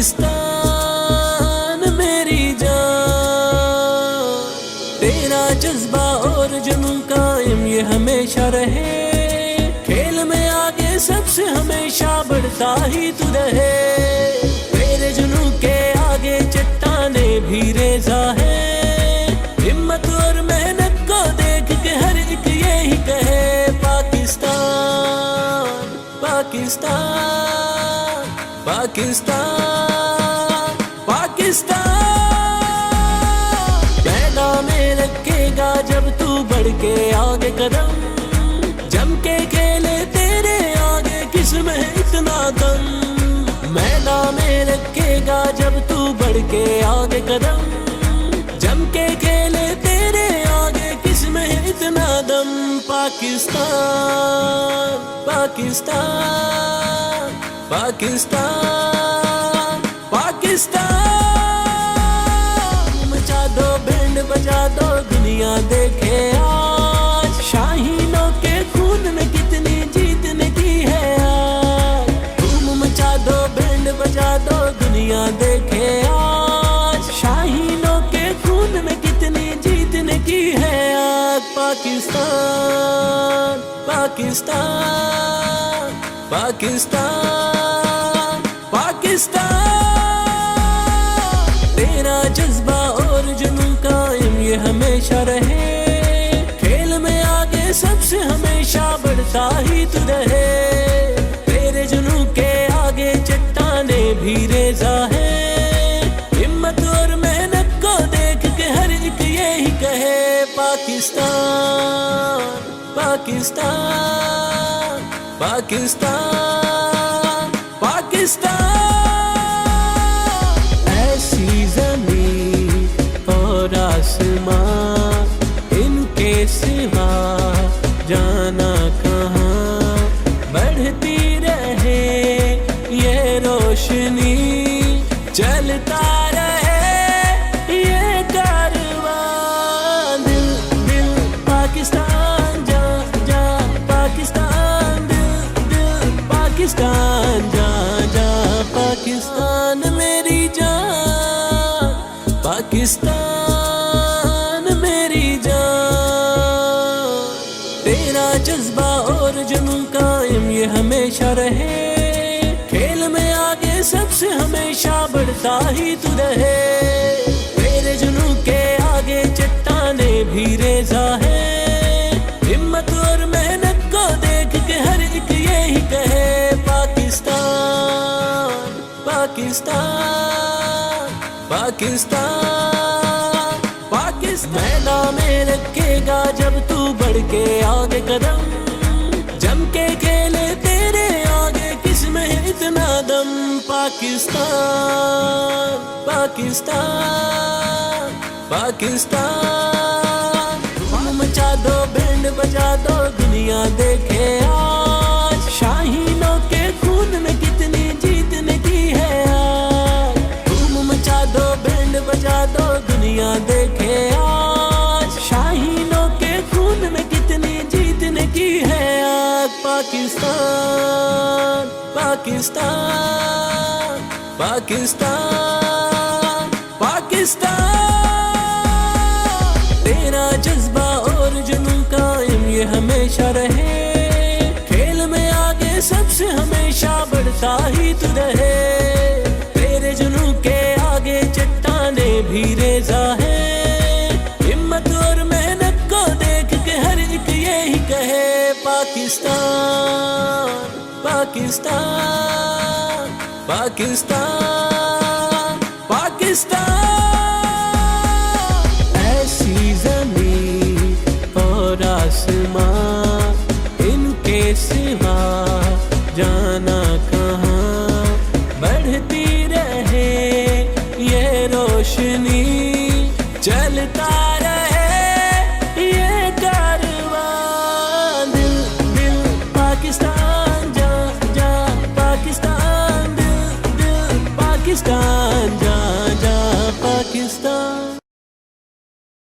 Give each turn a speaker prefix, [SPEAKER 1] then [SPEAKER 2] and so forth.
[SPEAKER 1] پاکستان میری جان، تیرا جذبہ اور جنون قائم یہ ہمیشہ رہے، کھیل میں آگے سب سے ہمیشہ بڑھتا ہی تو رہے، تیرے جنون کے آگے چٹانیں بھی ریزہ ہے، ہمت اور محنت کو دیکھ کے ہر ایک یہی کہے پاکستان پاکستان پاکستان پاکستان، پیدا میں رکھے گا جب تو بڑھ کے آگے قدم، جم کے کھیلے تیرے آگے کس میں اتنا دم، میدان میں رکھے گا جب تو بڑھ کے آگے قدم، جم کے کھیلے تیرے آگے کس میں اتنا دم، پاکستان پاکستان پاکستان پاکستان، مچا دو بینڈ بجا دو دنیا دیکھے آج، شاہینوں کے خون میں کتنی جیتنے کی ہے آج، دھوم مچا دو بینڈ بجا دو دنیا دیکھے آج، شاہینوں کے خون میں کتنی جیتنے کی ہے آج، پاکستان پاکستان پاکستان پاکستان، تیرا جذبہ اور جنون قائم یہ ہمیشہ رہے، کھیل میں آگے سب سے ہمیشہ بڑھتا ہی تو رہے، تیرے جنون کے آگے چٹانیں بھی ریزہ ہے، ہمت اور محنت کو دیکھ کے ہر ایک یہی کہے پاکستان پاکستان پاکستان پاکستان، ایسی زمین اور آسمان ان کے سوا جانا کہاں، بڑھتی رہے یہ روشنی، چلتا رہے یہ کارواں، دل دل پاکستان جا جا پاکستان، دل دل پاکستان جا جا پاکستان میری جان، پاکستان میری جان، تیرا جذبہ اور جنون قائم یہ ہمیشہ رہے، کھیل میں آگے سب سے ہمیشہ بڑھتا ہی تو رہے، تیرے جنون کے آگے چٹانیں بھی ریزہ ہے، ہمت اور محنت کو دیکھ کے ہر ایک یہی کہے پاکستان پاکستان پاکستان پاکستان، میدان میں رکھے گا جب تو بڑھ کے آگے قدم، جم کے کھیلے تیرے آگے کس میں اتنا دم، پاکستان پاکستان پاکستان، دھوم مچا دو بینڈ بجا دو دنیا دیکھے آج، شاہینوں کے خون میں کتنی جیتنے کی ہے آج، دھوم مچا دو بینڈ بجا دو دنیا دیکھے آج، شاہینوں کے خون میں کتنی جیتنے کی ہے آج، پاکستان پاکستان پاکستان پاکستان، تیرا جذبہ اور جنون قائم یہ ہمیشہ رہے، کھیل میں آگے سب سے ہمیشہ بڑھتا ہی تو رہے، تیرے جنون کے آگے چٹانیں بھی ریزہ ہے، ہمت اور محنت کو دیکھ کے ہر ایک یہی کہے پاکستان پاکستان پاکستان پاکستان، ایسی زمین اور آسمان ان کے سوا جانا کہاں، بڑھتی رہے یہ روشنی، چلتا رہے یہ کارواں، دل دل پاکستان جا جا پاکستان، دل دل پاکستان جا